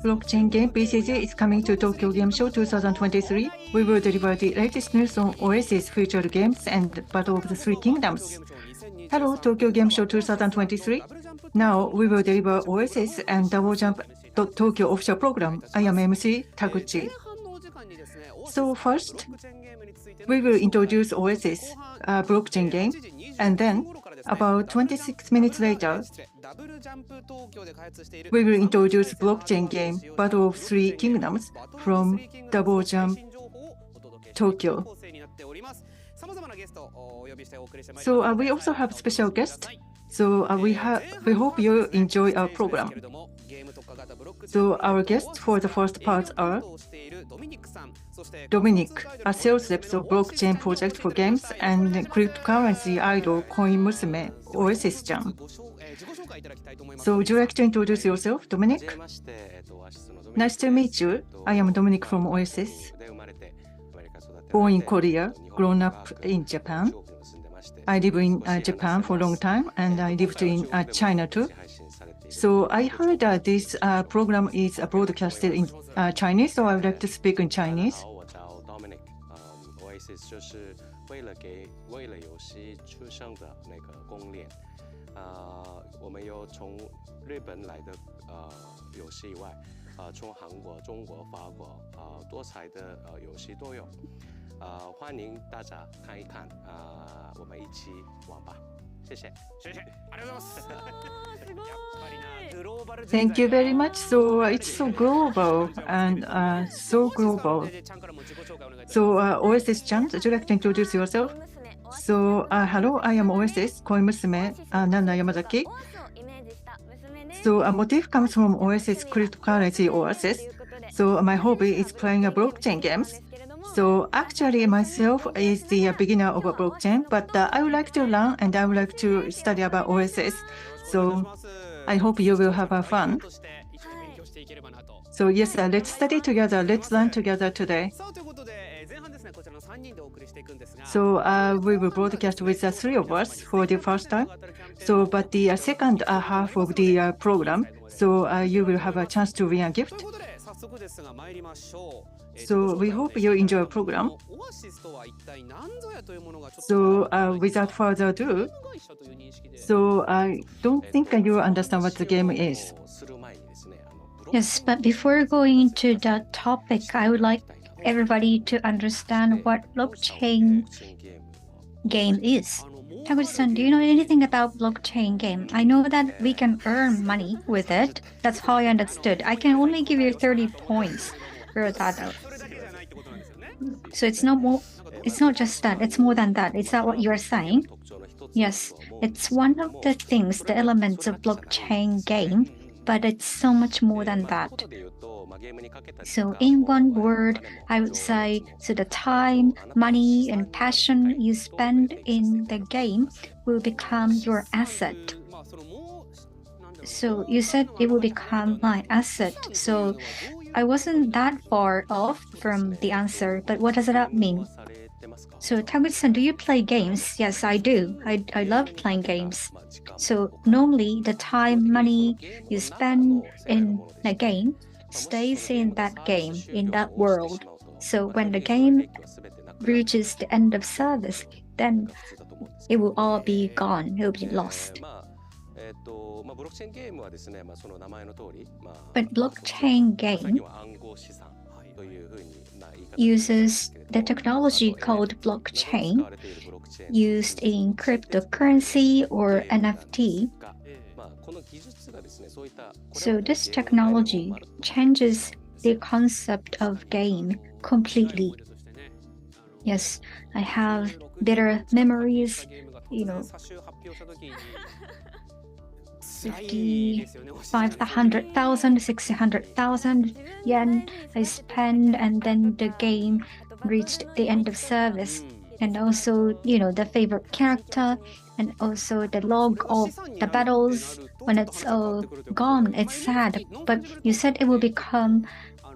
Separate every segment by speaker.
Speaker 1: Blockchain game BCG is coming to Tokyo Game Show 2023. We will deliver the latest news on Oasys featured games and Battle of the Three Kingdoms. Hello, Tokyo Game Show 2023. Now we will deliver Oasys and Double jump.tokyo official program. I am MC Taguchi. So first, we will introduce Oasys, a blockchain game, and then about 26 minutes later, we will introduce blockchain game Battle of Three Kingdoms from Double Jump Tokyo. So we also have special guests. So we hope you enjoy our program. So our guests for the first part are Dominic, a sales rep of blockchain project for games and cryptocurrency idol Coin Musume, Oasys-chan. So would you like to introduce yourself, Dominic? Nice to meet you. I am Dominic from Oasys. Born in Korea, grown up in Japan. I live in Japan for a long time, and I lived in China too. So I heard that this program is broadcasted in Chinese, so I would like to speak in Chinese. 就是为了游戏出生的那个公链，我们有从日本来的游戏以外，从韩国、中国、法国多彩的游戏都有，欢迎大家看一看，我们一起玩吧。 Thank you very much. So it's so global and so global. So Oasys-chan, would you like to introduce yourself? So hello, I am Oasys, Coin Musume, Nana Yamasaki. So a motif comes from Oasys cryptocurrency Oasys. So my hobby is playing blockchain games. So actually myself is the beginner of a blockchain, but I would like to learn and I would like to study about Oasys. So I hope you will have fun. So yes, let's study together, let's learn together today. So we will broadcast with the three of us for the first time. So but the second half of the program, so you will have a chance to win a gift. So we hope you enjoy the program. So without further ado, so I don't think you understand what the game is.
Speaker 2: Yes, but before going into that topic, I would like everybody to understand what blockchain game is. Taguchi-san, do you know anything about blockchain game? I know that we can earn money with it. That's how I understood. I can only give you 30 points for that. So it's not just that, it's more than that. Is that what you're saying? Yes, it's one of the things, the elements of blockchain game, but it's so much more than that. So in one word, I would say, so the time, money, and passion you spend in the game will become your asset. So you said it will become my asset. So I wasn't that far off from the answer, but what does that mean? So Taguchi-san, do you play games? Yes, I do. I love playing games. So normally the time, money you spend in a game stays in that game, in that world. So when the game reaches the end of service, then it will all be gone, it will be lost. But blockchain game uses the technology called blockchain used in cryptocurrency or NFT. So this technology changes the concept of game completely. Yes, I have better memories, 500,000, 600,000 yen I spend, and then the game reached the end of service. And also, the favorite character, and also the log of the battles. When it's all gone, it's sad. But you said it will become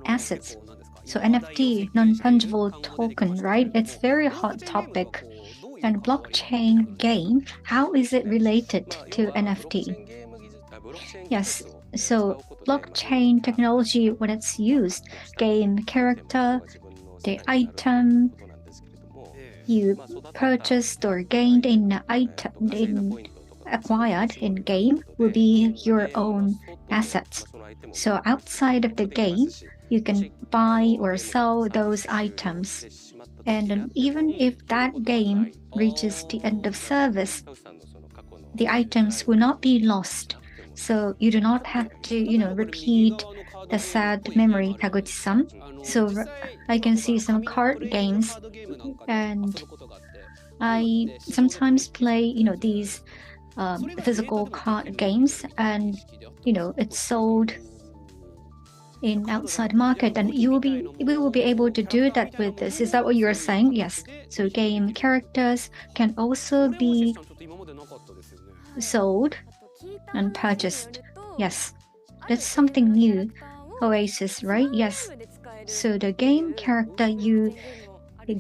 Speaker 2: assets. So NFT, non-fungible token, right? It's very hot topic. And blockchain game, how is it related to NFT? Yes, So blockchain technology, when it's used, game character, the item you purchased or gained in acquired in game will be your own assets. So outside of the game, you can buy or sell those items. And even if that game reaches the end of service, the items will not be lost. So you do not have to, repeat the sad memory, Taguchi-san. So I can see some card games, and I sometimes play, these physical card games, and it's sold in outside market, and we will be able to do that with this. Is that what you're saying? Yes. So game characters can also be sold and purchased. Yes. That's something new. Oasys, right? Yes. So the game character you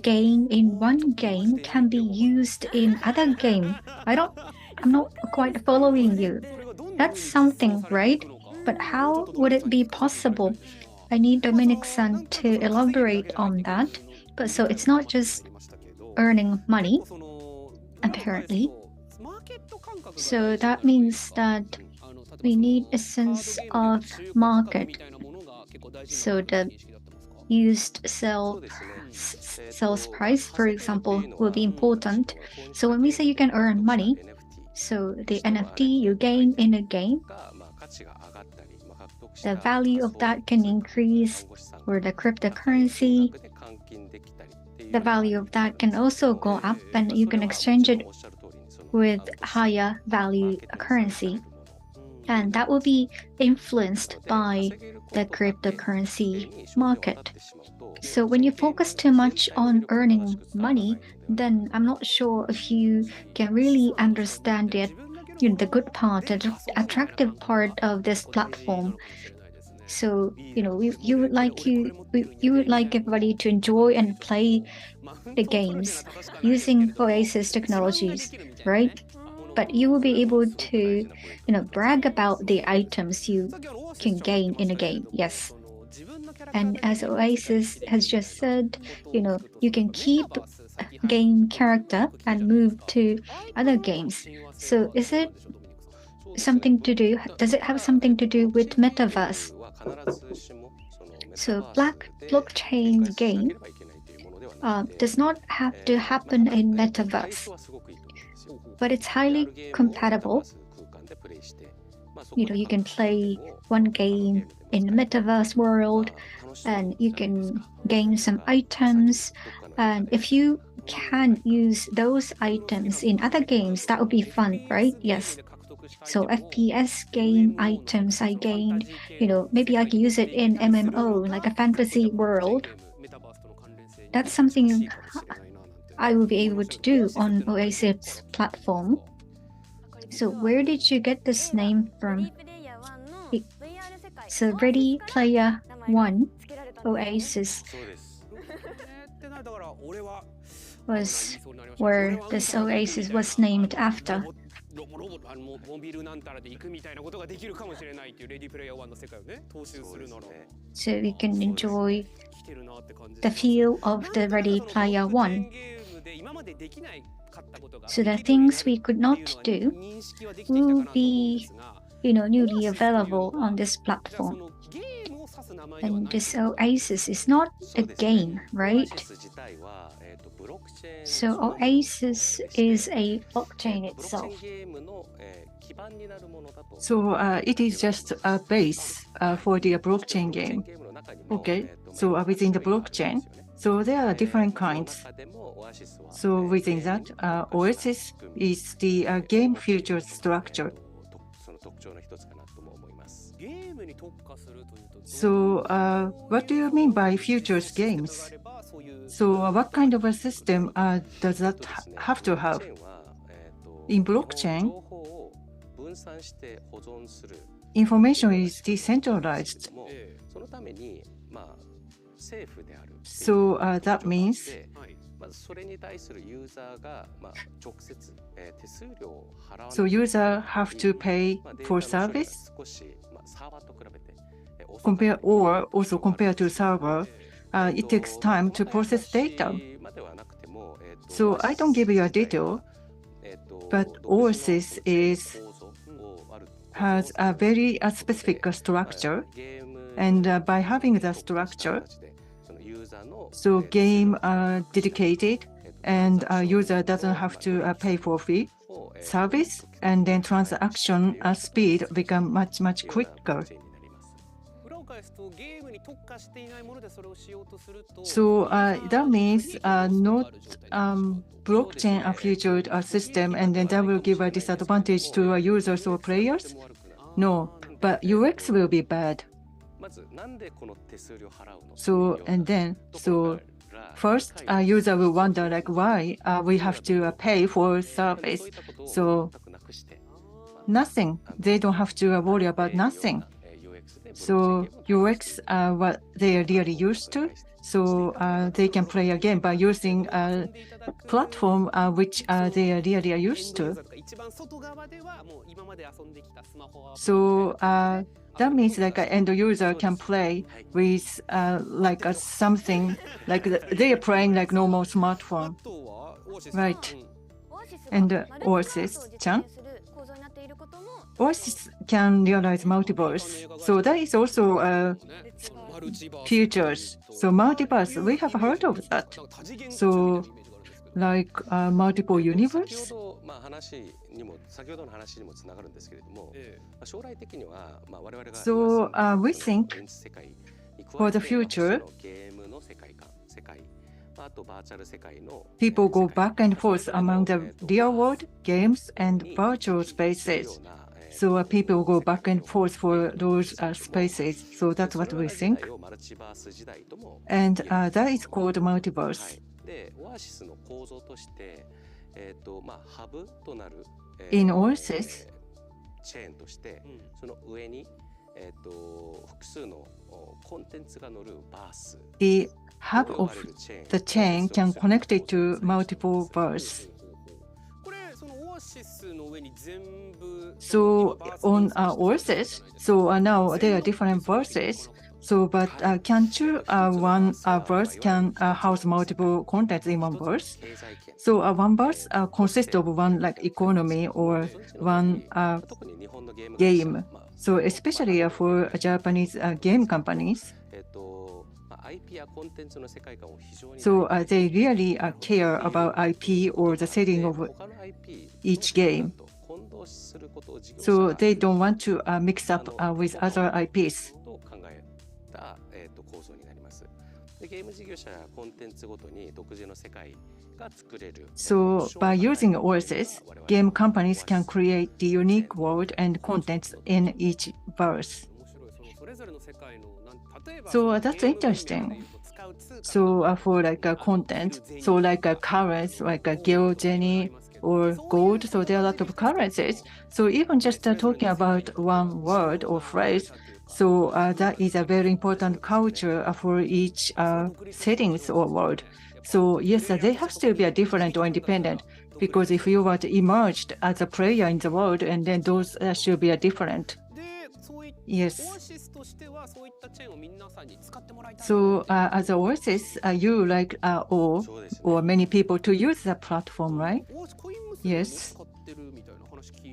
Speaker 2: gain in one game can be used in other game. I'm not quite following you. That's something, right? But how would it be possible? I need Dominic-san to elaborate on that. But so it's not just earning money, apparently. So that means that we need a sense of market. So the used sales price, for example, will be important. So when we say you can earn money, so the NFT you gain in a game, the value of that can increase, or the cryptocurrency, the value of that can also go up, and you can exchange it with higher value currency. And that will be influenced by the cryptocurrency market. So when you focus too much on earning money, then I'm not sure if you can really understand it, the good part, the attractive part of this platform. So you would like everybody to enjoy and play the games using Oasys technologies, right? But you will be able to brag about the items you can gain in a game. Yes. And as Oasys has just said, you can keep game character and move to other games. So is it something to do, does it have something to do with metaverse? So blockchain game does not have to happen in metaverse, but it's highly compatible. You can play one game in the metaverse world, and you can gain some items. And if you can use those items in other games, that would be fun, right? Yes. So FPS game items I gained, maybe I can use it in MMO, like a fantasy world. That's something I will be able to do on Oasys platform. So where did you get this name from? So Ready Player One, Oasys, was where this Oasys was named after. So we can enjoy the feel of the Ready Player One. So the things we could not do will be, newly available on this platform. And this Oasys is not a game, right? So Oasys is a blockchain itself.
Speaker 1: So it is just a base for the blockchain game. Okay, so within the blockchain, so there are different kinds. So within that, Oasys is the game future structure. So what do you mean by futures games? So what kind of a system does that have to have? In blockchain, information is decentralized. So that means so users have to pay for service also compared to server, it takes time to process data. So I don't give you a detail, but Oasys has a very specific structure, and by having the structure, so game dedicated, and user doesn't have to pay for fee service, and then transaction speed become much quicker. So that means not blockchain featured system, and then that will give a disadvantage to users or players. No, but UX will be bad. So first, user will wonder like why we have to pay for service. So nothing. They don't have to worry about nothing. So UX what they are really used to. So they can play a game by using a platform which they are really used to. So that means like an end user can play with like something like they are playing like normal smartphone, right? And Oasys-chan, Oasys can realize multiverse. So that is also futures. So multiverse, we have heard of that. So like multiple universe. So we think for the future, people go back and forth among the real world games and virtual spaces. So people go back and forth for those spaces. So that's what we think. And that is called multiverse. In Oasys, the hub of the chain can connect it to multiple verses. So on Oasys, so now there are different verses. So, but can't you one verse can house multiple contents in one verse? So one verse consists of one like economy or one game. So especially for Japanese game companies, so they really care about IP or the setting of each game. So they don't want to mix up with other IPs. So by using Oasys, game companies can create the unique world and contents in each verse. So that's interesting. So for like a content, so like a currency, like a gil, jenny, or gold, so there are a lot of currencies. So even just talking about one word or phrase, so that is a very important culture for each settings or word. So yes, they have to be a different or independent, because if you were to emerge as a player in the world, and then those should be a different. Yes. So as a Oasys, you like all or many people to use the platform, right? Yes.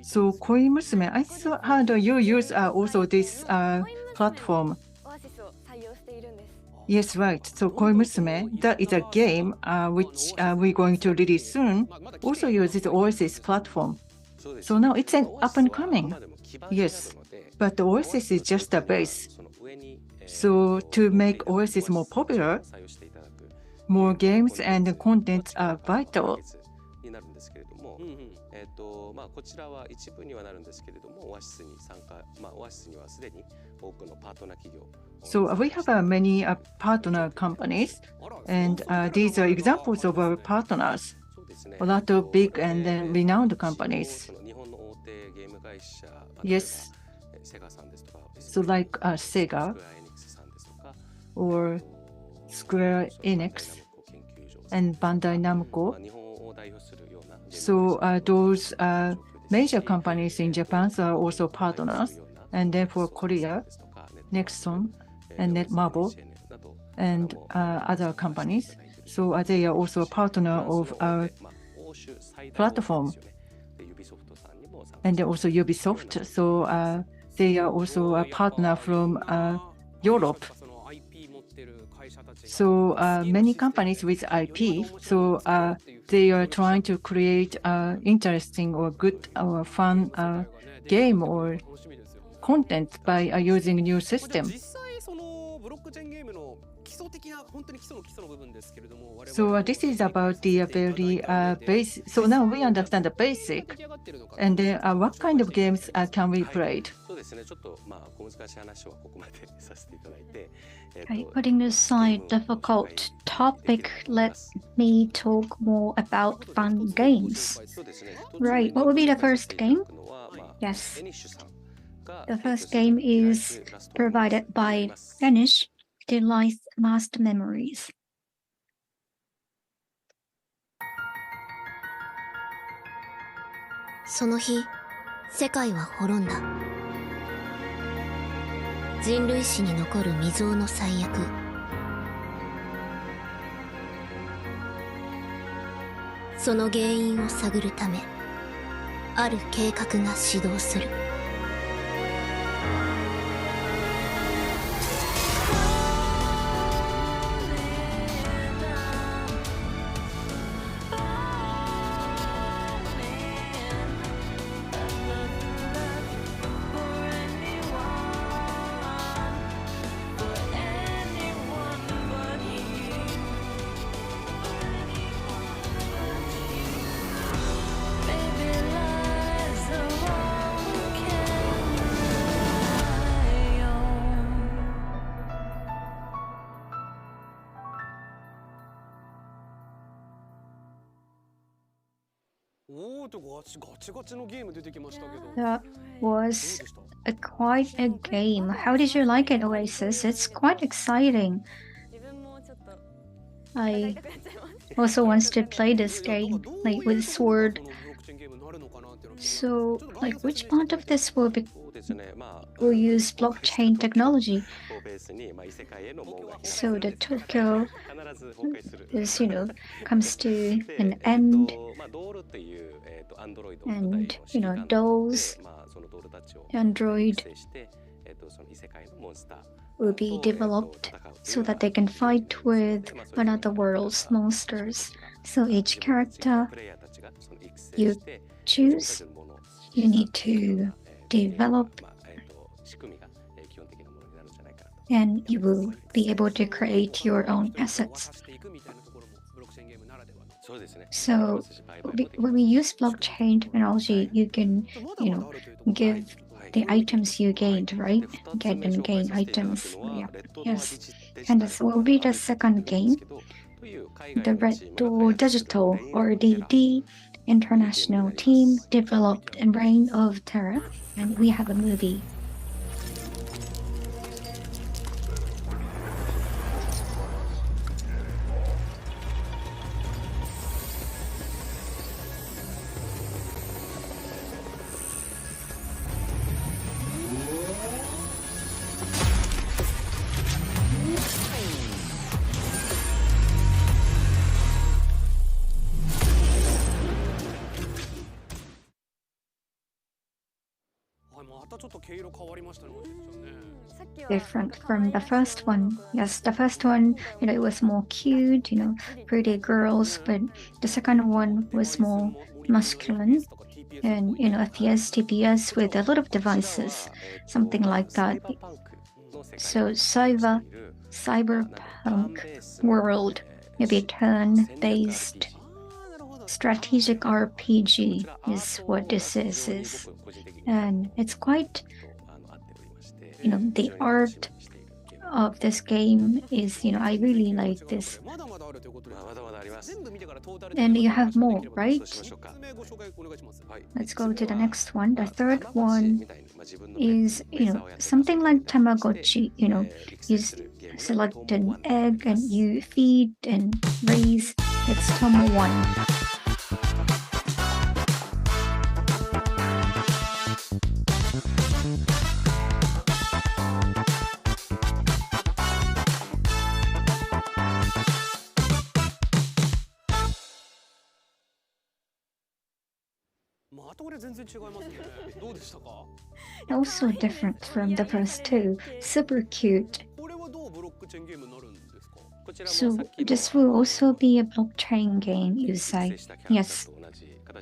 Speaker 1: So Koimusume, I heard you use also this platform. Yes, right. So Koimusume, that is a game which we're going to release soon, also uses Oasys platform. So now it's an up and coming. Yes, but the Oasys is just a base. So to make Oasys more popular, more games and content are vital. So we have many partner companies, and these are examples of our partners. A lot of big and then renowned companies. Yes. So like Sega or Square Enix and Bandai Namco. So those major companies in Japan are also partners. And then for Korea, Nexon and Netmarble and other companies. So they are also a partner of our platform. And then also Ubisoft. So they are also a partner from Europe. So many companies with IP, so they are trying to create interesting or good or fun game or content by using new system. So this is about the very base. So now we understand the basic. And then what kind of games can we play?
Speaker 2: Okay, putting aside difficult topic, let me talk more about fun games. Right, what would be the first game? Yes. The first game is provided by Danish, Delight Master Memories.
Speaker 3: その日、世界は滅んだ。人類史に残る未曾有の最悪。その原因を探るため、ある計画が始動する。
Speaker 2: That was quite a game. How did you like it, Oasis? It's quite exciting. I also wants to play this game, like with sword. So, like, which part of this will use blockchain technology? So the Tokyo is, comes to an end, and dolls, android will be developed so that they can fight with another world's monsters. So each character you choose, you need to develop, and you will be able to create your own assets. So when we use blockchain technology, you can, give the items you gained, right? Get and gain items. Yeah. Yes. And this will be the second game. The Red Door Digital, or RDD, international team developed in Reign of Terror, and we have a movie. Different from the first one. Yes, the first one, it was more cute, pretty girls, but the second one was more masculine and, a TPS with a lot of devices, something like that. So cyberpunk world, maybe turn-based strategic RPG is what this is. And it's quite, the art of this game is, I really like this. And you have more, right? Let's go to the next one. The third one is, something like Tamagotchi. You select an egg and you feed and raise its Tomo 1. Also different from the first two. Super cute. So this will also be a blockchain game, you say? Yes.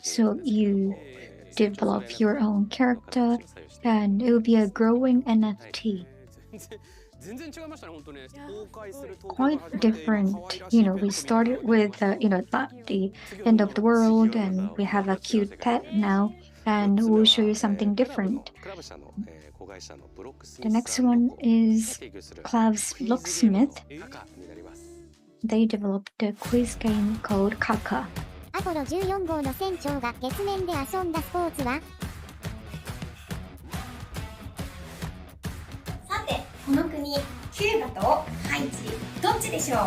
Speaker 2: So you develop your own character and it will be a growing NFT. Quite different. We started with, at the end of the world and we have a cute pet now and we'll show you something different. The next one is Clav's Locksmith. They developed a quiz game called Kaka.
Speaker 4: アポロ14号の船長が月面で遊んだスポーツは
Speaker 5: さて、この国、キューバとハイチ、どっちでしょう？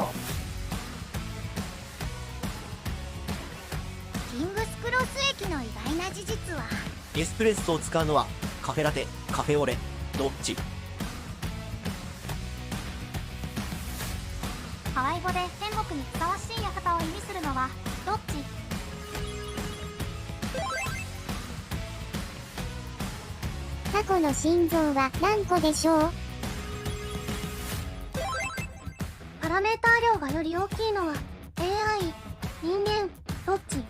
Speaker 4: キングスクロス駅の意外な事実は
Speaker 6: エスプレッソを使うのはカフェラテ、カフェオレ、どっち？
Speaker 4: ハワイ語で天国にふさわしい館を意味するのはどっち？タコの心臓は何個でしょう？パラメーター量がより大きいのは AI、人間、どっち？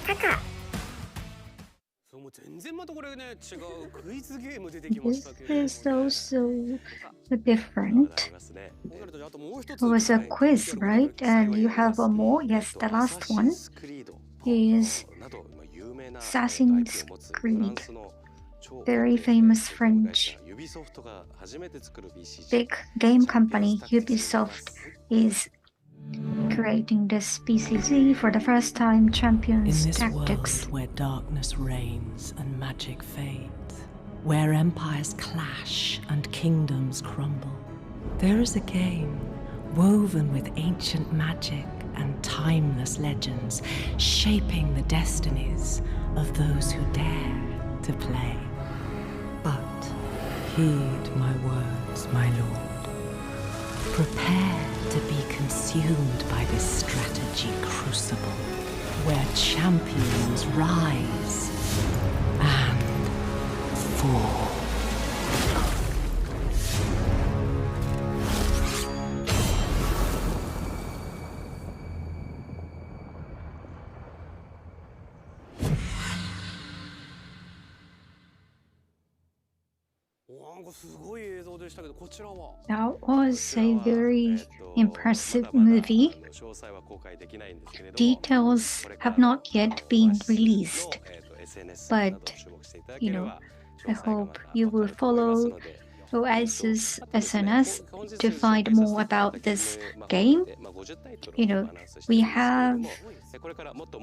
Speaker 4: タカ。
Speaker 2: This is also different. It was a quiz, right? And you have more? Yes, the last one is Assassin's Creed. Very famous French big game company, Ubisoft, is creating this BCG for the first time, Champions
Speaker 7: In this
Speaker 2: Tactics.
Speaker 7: world where darkness reigns and magic fades, where empires clash and kingdoms crumble, there is a game woven with ancient magic and timeless legends, shaping the destinies of those who dare to play. But heed my words, my lord. Prepare to be consumed by this strategy crucible, where champions rise and fall.
Speaker 2: That was a very impressive movie. Details have not yet been released, but I hope you will follow Oasys SNS to find more about this game. We have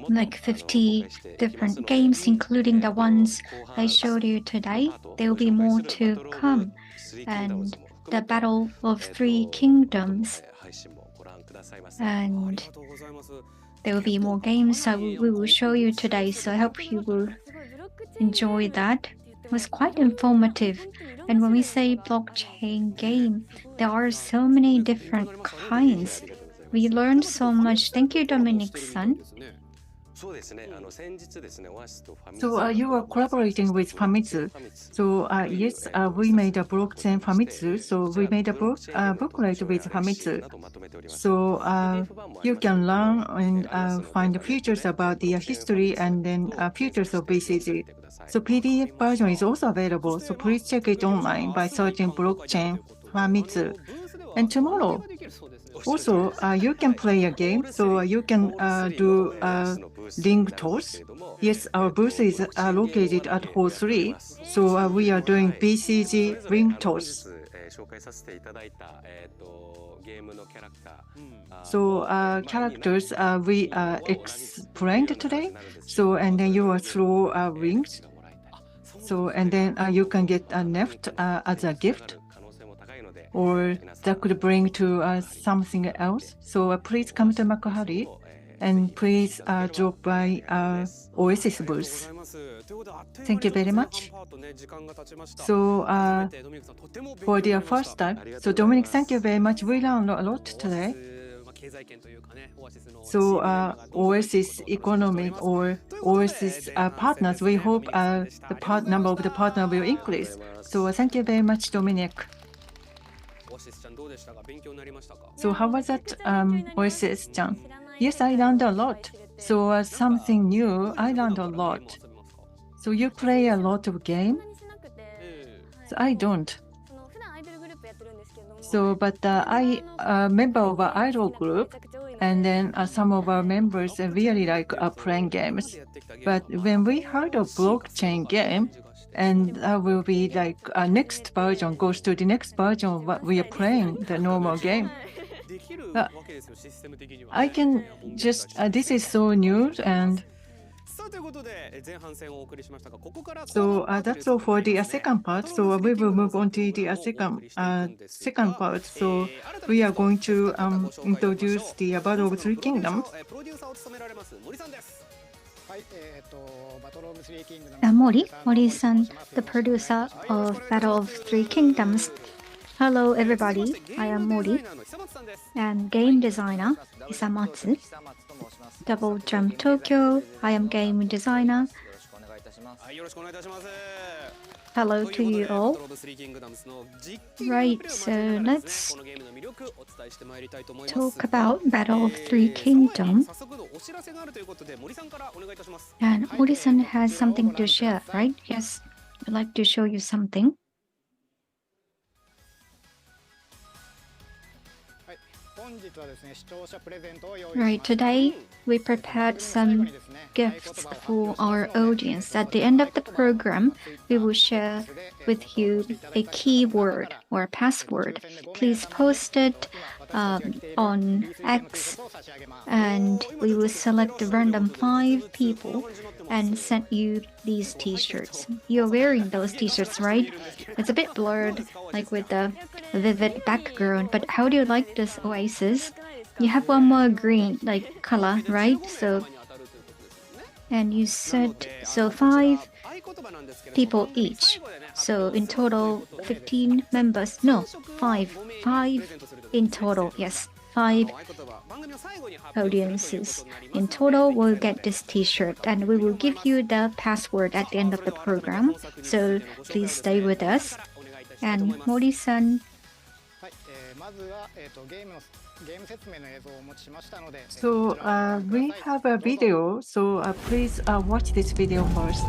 Speaker 2: like 50 different games, including the ones I showed you today. There will be more to come. And the Battle of Three Kingdoms. And there will be more games that we will show you today. So I hope you will enjoy that. It was quite informative. And when we say blockchain game, there are so many different kinds. We learned so much. Thank you, Dominic-san.
Speaker 1: So you are collaborating with Famitsu. So yes, we made a blockchain Famitsu. So we made a booklet with Famitsu. So you can learn and find the features about the history and then features of BCG. So PDF version is also available. So please check it online by searching blockchain Famitsu. And tomorrow, also, you can play a game, so you can do ring toss. Yes, our booth is located at Hall 3, so we are doing BCG ring toss. So characters we explained today. So and then you will throw rings. So and then you can get a neft as a gift. Or that could bring to us something else. So please come to Makuhari and please drop by Oasys booth. Thank you very much. So for the first time, so Dominic, thank you very much. We learned a lot today. So Oasys economic or Oasys partners, we hope the number of the partner will increase. So thank you very much, Dominic. So how was that, Oasys-chan? Yes, I learned a lot. So something new, I learned a lot. So you play a lot of game? So I don't. So, but I member of an idol group, and then some of our members really like playing games. But when we heard of blockchain game, and that will be like next version goes to the next version of what we are playing, the normal game. I can just, this is so new, and so that's all for the second part. So we will move on to the second part. So we are going to introduce the Battle of Three Kingdoms.
Speaker 2: Mori-san, the producer of Battle of Three Kingdoms. Hello everybody, I am Mori, and game designer Isamatsu. Jump.tokyo, I am game designer. Hello to you all. Right, so let's talk about Battle of Three Kingdoms. And Mori-san has something to share, right? Yes, I'd like to show you something. Right, today we prepared some gifts for our audience. At the end of the program, we will share with you a keyword or password. Please post it on X, and we will select a random 5 people and send you these t-shirts. You're wearing those t-shirts, right? It's a bit blurred, like with the vivid background, but how do you like this, Oasys? You have one more green, like, color, right? So, and you said, so 5 people each. So in total, 15 members. No, 5 in total, yes. 5 audiences in total will get this t-shirt, and we will give you the password at the end of the program. So please stay with us. And Mori-san,
Speaker 1: so we have a video, so please watch this video first.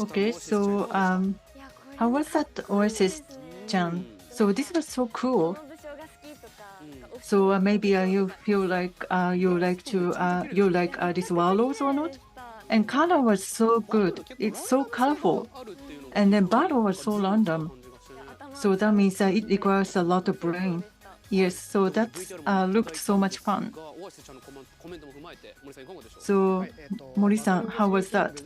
Speaker 1: Okay, so how was that, Oasys-chan? So this was so cool. So maybe you feel like you like these wallows or not? And color was so good. It's so colorful. And then battle was so random. So that means that it requires a lot of brain. Yes, so that looked so much fun. So, Mori-san, how was that?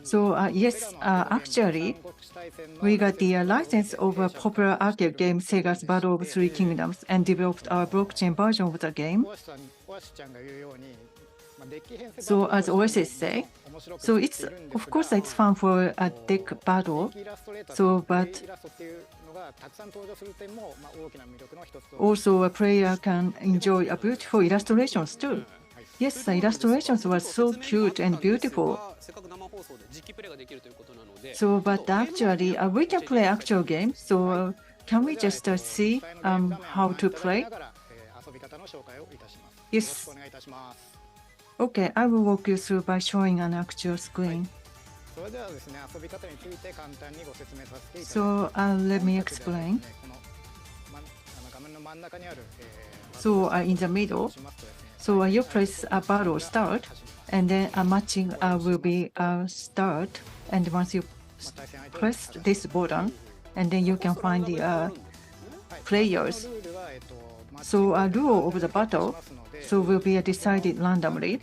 Speaker 1: So, yes, actually, we got the license of a popular arcade game, Sega's Battle of Three Kingdoms, and developed our blockchain version of the game. So, as Oasys say, so it's of course it's fun for a deck battle. So, but also a player can enjoy a beautiful illustrations too. Yes, the illustrations were so cute and beautiful. So, but actually, we can play actual game. So, can we just see how to play? Yes. Okay, I will walk you through by showing an actual screen. So, let me explain. So, in the middle, so you press a battle start, and then a matching will be start. And once you press this button, and then you can find the players. So a rule of the battle so will be decided randomly.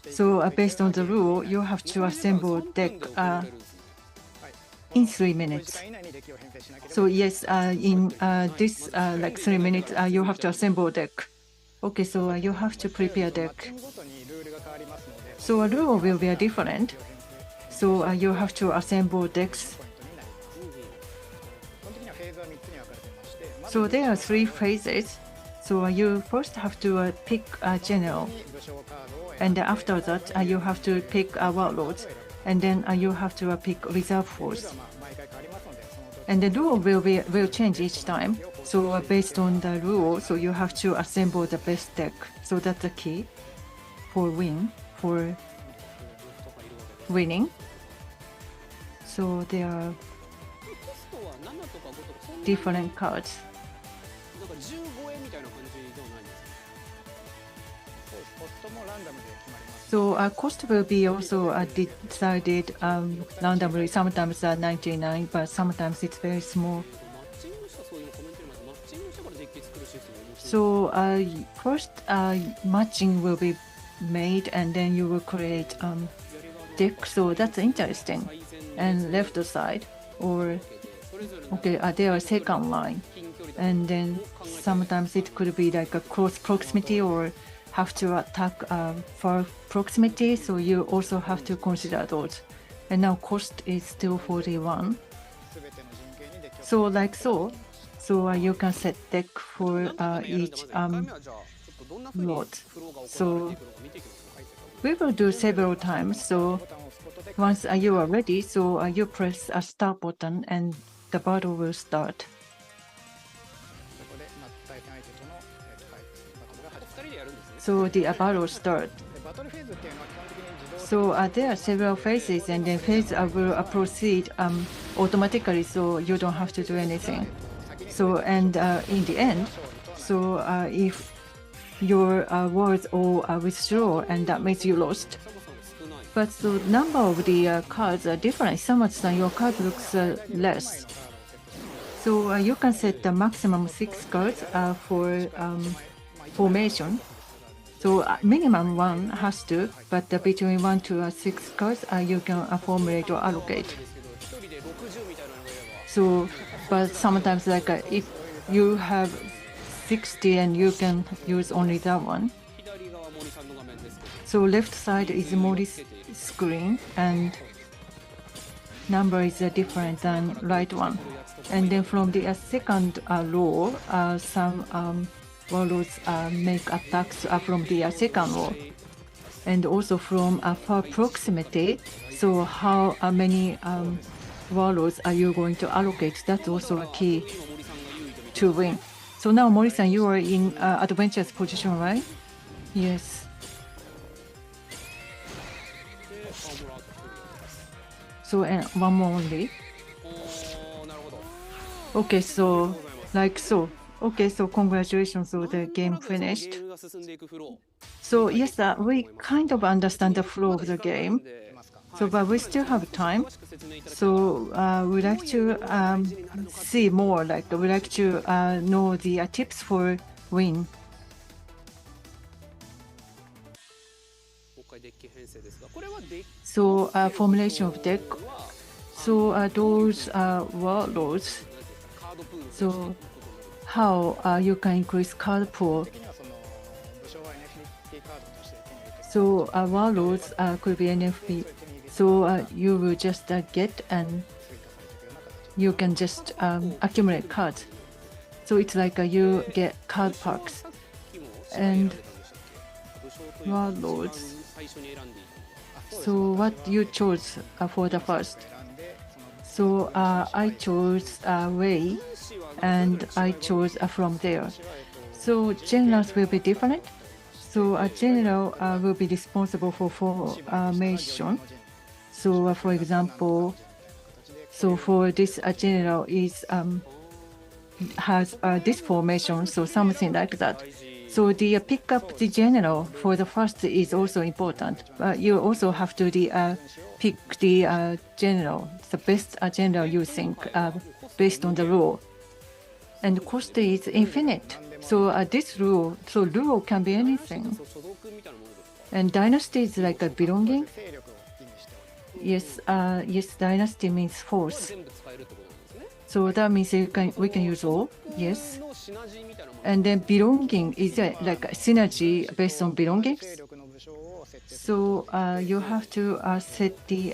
Speaker 1: So based on the rule, you have to assemble deck in 3 minutes. So yes, in this like 3 minutes, you have to assemble deck. Okay, so you have to prepare deck. So a rule will be different. So you have to assemble decks. So there are 3 phases. So you first have to pick a general, and after that you have to pick warlords, and then you have to pick reserve force. And the rule will change each time. So based on the rule, so you have to assemble the best deck. So that's the key for winning. So there are different cards. So cost will be also decided randomly. Sometimes 99, but sometimes it's very small. So first matching will be made, and then you will create deck. So that's interesting. And left side, or okay, there are second line, and then sometimes it could be like a close proximity or have to attack for proximity, so you also have to consider those. And now cost is still 41. So like so you can set deck for each lot. So we will do several times. So once you are ready, so you press a start button and the battle will start. So the battle start. So there are several phases, and then phase will proceed automatically, so you don't have to do anything. So and in the end, so if your words all withdraw, and that means you lost. But the number of the cards are different. Some of your card looks less. So you can set the maximum 6 cards for formation. So minimum 1 has to, but between 1 to 6 cards you can formulate or allocate. So, but sometimes like if you have 60 and you can use only that one. So left side is Mori's screen, and number is different than right one. And then from the second row, some warlords make attacks from the second row, and also from far proximity. So how many warlords are you going to allocate? That's also a key to win. So now, Mori-san, you are in adventurous position, right? Yes. So, and one more only. Okay, so, like so. Okay, so congratulations, so the game finished. So yes, we kind of understand the flow of the game. So, but we still have time. So we'd like to see more, like we'd like to know the tips for win. So formulation of deck. So those warlords. So how you can increase card pool. So warlords could be NFP. So you will just get and you can just accumulate cards. So it's like you get card packs and warlords. So what you chose for the first? So I chose Wei and I chose from there. So generals will be different. So a general will be responsible for formation. So for example, so for this general is has this formation, so something like that. So the pick up the general for the first is also important. You also have to pick the general, the best general you think based on the rule. And cost is infinite. So this rule, so rule can be anything. And dynasty is like a belonging. Yes, yes, dynasty means force. So that means we can use all. Yes. And then belonging is like a synergy based on belongings. So you have to set the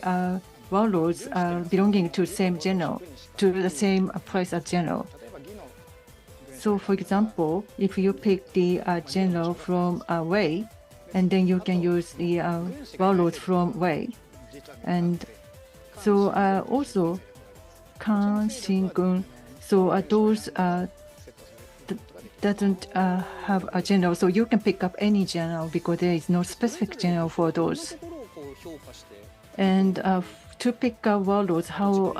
Speaker 1: warlords belonging to the same general, to the same place as general. So for example, if you pick the general from Wei, and then you can use the warlords from Wei. And so also Kan, Shingun, so those doesn't have a general, so you can pick up any general because there is no specific general for those. And to pick up warlords, how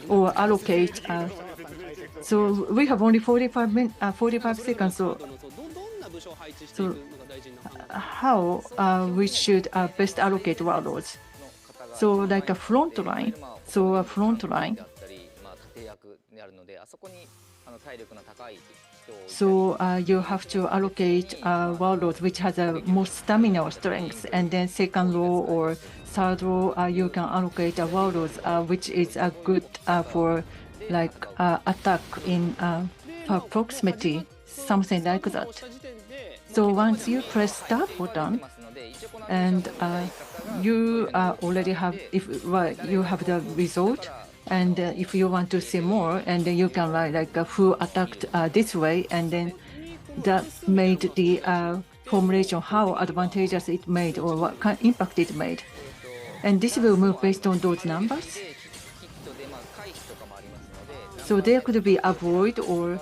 Speaker 1: or allocate. So we have only 45 seconds. So how we should best allocate warlords? So like a front line. So a front line. So you have to allocate warlords which has a most stamina or strength, and then second row or third row you can allocate warlords which is good for like attack in proximity, something like that. So once you press start button, and you already have, if you have the result, and if you want to see more, and then you can write like who attacked this way, and then that made the formulation how advantageous it made or what kind of impact it made, and this will move based on those numbers. So there could be avoid, or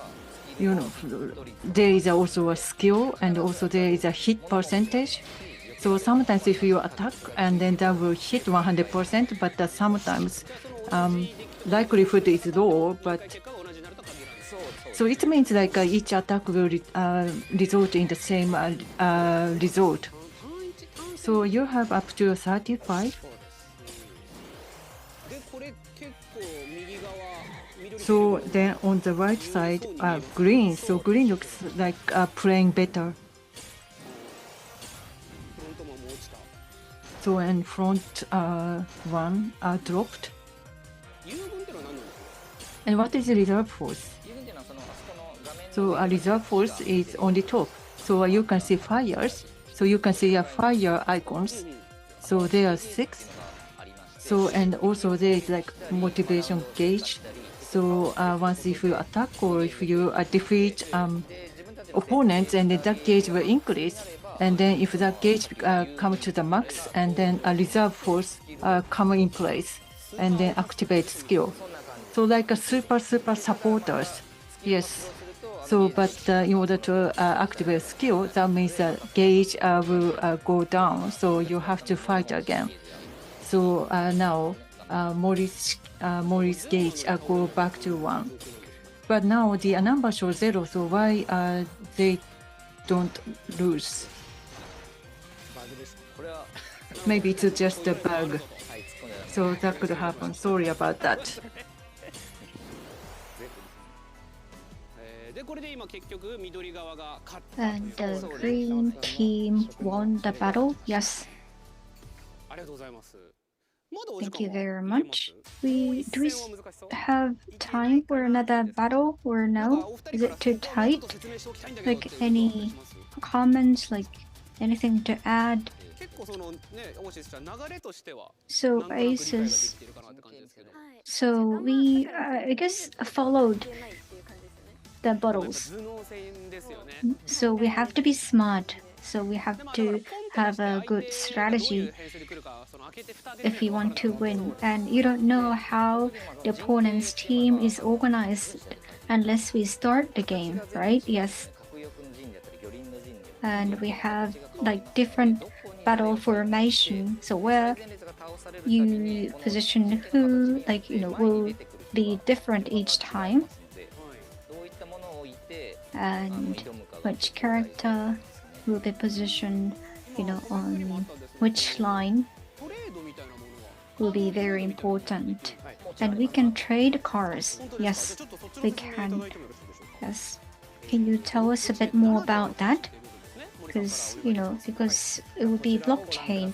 Speaker 1: there is also a skill, and also there is a hit percentage. So sometimes if you attack and then that will hit 100%, but sometimes likelihood is low. But so it means like each attack will result in the same result. So you have up to 35. So then on the right side, green. So green looks like playing better. So and front one dropped. And what is the reserve force? So a reserve force is on the top. So you can see fires. So you can see fire icons. So there are 6. So and also there is like motivation gauge. So once if you attack or if you defeat opponents, and then that gauge will increase. And then if that gauge comes to the max, and then a reserve force come in place, and then activate skill. So like a super supporters. Yes. So, but in order to activate skill, that means that gauge will go down. So you have to fight again. So now Maurice gauge go back to 1. But now the number shows 0. So why they don't lose? Maybe it's just a bug. So that could happen. Sorry about that.
Speaker 2: And the green team won the battle. Yes. Thank you very much. Do we have time for another battle or no? Is it too tight? Like any comments, like anything to add? So Oasys. So we, I guess, followed the bottles. So we have to be smart. So we have to have a good strategy if you want to win. And you don't know how the opponent's team is organized unless we start the game, right? Yes. And we have like different battle formation. So where you position who, like, will be different each time. And which character will be positioned, on which line will be very important. And we can trade cars. Yes, we can. Yes. Can you tell us a bit more about that? Because, because it will be blockchain.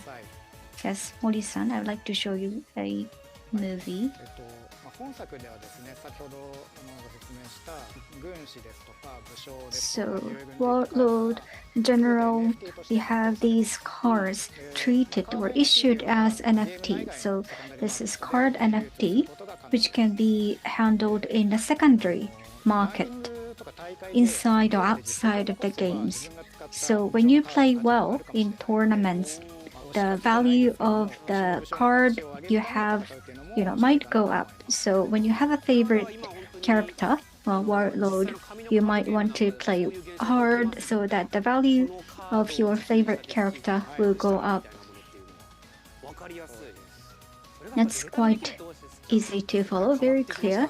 Speaker 2: Yes, Mori-san, I would like to show you a movie. So, Warlord, General, we have these cards treated or issued as NFT. So this is card NFT, which can be handled in the secondary market, inside or outside of the games. So when you play well in tournaments, the value of the card you have, might go up. So when you have a favorite character, Warlord, you might want to play hard so that the value of your favorite character will go up. That's quite easy to follow, very clear.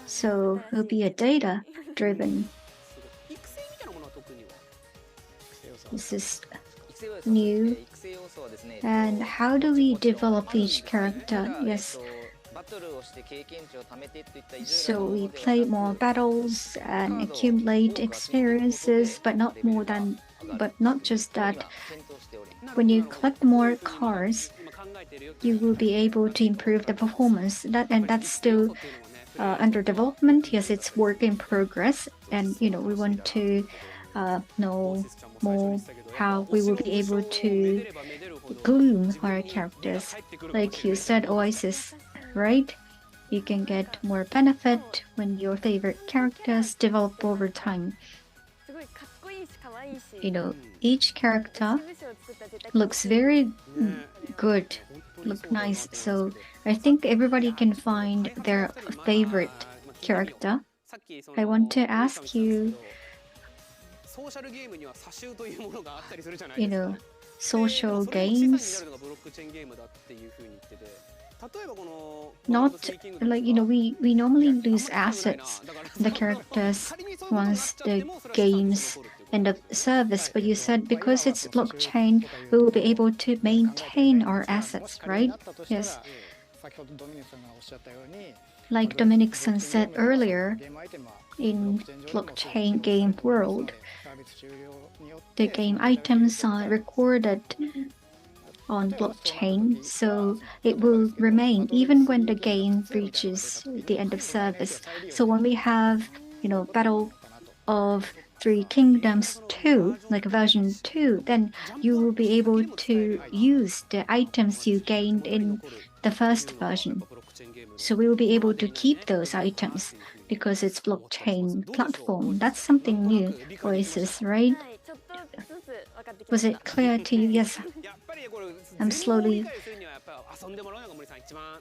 Speaker 2: So it will be a data-driven. This is new. And how do we develop each character? Yes. So we play more battles and accumulate experiences, but not just that. When you collect more cards, you will be able to improve the performance. That's still under development. Yes, it's work in progress, and we want to know more how we will be able to bloom our characters. Like you said, Oasys, right? You can get more benefit when your favorite characters develop over time. Each character looks very good, look nice. So I think everybody can find their favorite character. I want to ask you, social games, not like, we normally lose assets, the characters, once the games end of service, but you said because it's blockchain, we will be able to maintain our assets, right? Yes. Like Dominic-san said earlier, in blockchain game world, the game items are recorded on blockchain, so it will remain even when the game reaches the end of service. So when we have, Battle of Three Kingdoms 2, like version 2, then you will be able to use the items you gained in the first version. So we will be able to keep those items because it's blockchain platform. That's something new, Oasys, right? Was it clear to you? Yes. I'm slowly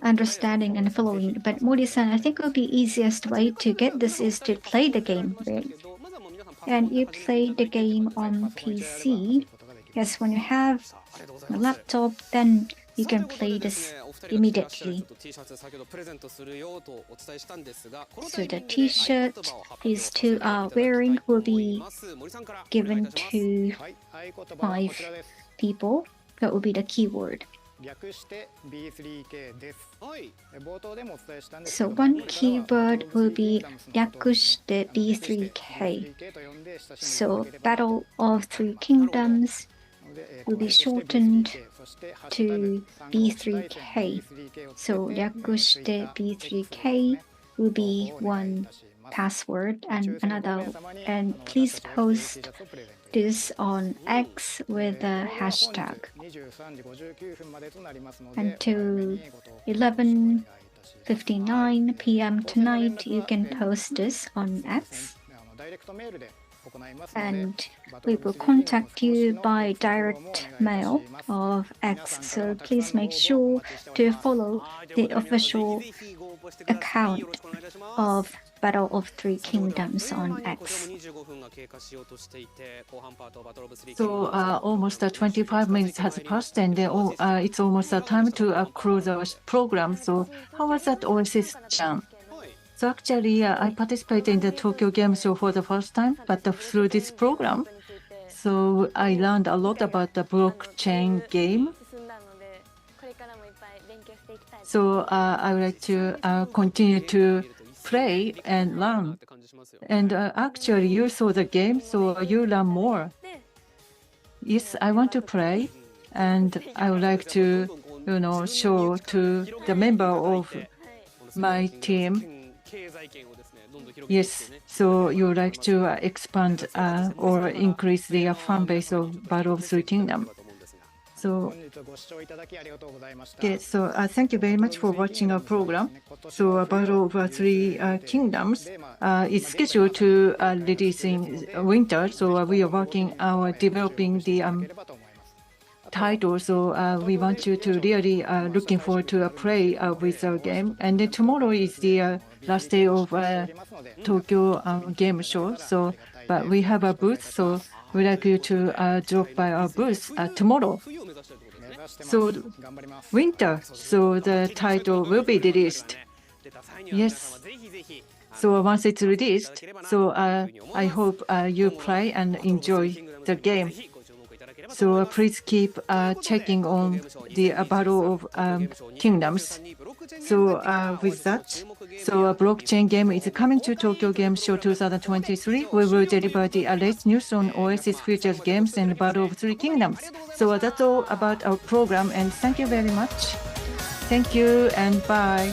Speaker 2: understanding and following. But Mori-san, I think it would be easiest way to get this is to play the game, right? and you play the game on PC. Yes, when you have a laptop, then you can play this immediately. So the t-shirt these two are wearing will be given to 5 people. That will be the keyword. So one keyword will be 略して B3K. So Battle of Three Kingdoms will be shortened to B3K. So 略して B3K will be one password and another. And please post this on X with a hashtag. Until 11:59 p.m. tonight, you can post this on X. And we will contact you by direct mail of X. So please make sure to follow the official account of Battle of Three Kingdoms on X.
Speaker 1: So almost 25 minutes has passed, and it's almost time to close our program. So how was that, Oasys-chan? So actually, I participated in the Tokyo Game Show for the first time, but through this program, so I learned a lot about the blockchain game. So I would like to continue to play and learn. And actually, you saw the game, so you learn more. Yes, I want to play, and I would like to, show to the member of my team. Yes, so you would like to expand or increase the fan base of Battle of Three Kingdoms. So, yes, so thank you very much for watching our program. So, Battle of Three Kingdoms is scheduled to release in winter. So, we are working on developing the title. So, we want you to really looking forward to play with our game. And then tomorrow is the last day of Tokyo Game Show. So, but we have a booth. So, we'd like you to drop by our booth tomorrow. So, winter. So, the title will be released. Yes. So, once it's released, so I hope you play and enjoy the game. So please keep checking on the Battle of Kingdoms. So with that, so a blockchain game is coming to Tokyo Game Show 2023. We will deliver the latest news on Oasys Futures Games and Battle of Three Kingdoms. So that's all about our program, and thank you very much. Thank you and bye.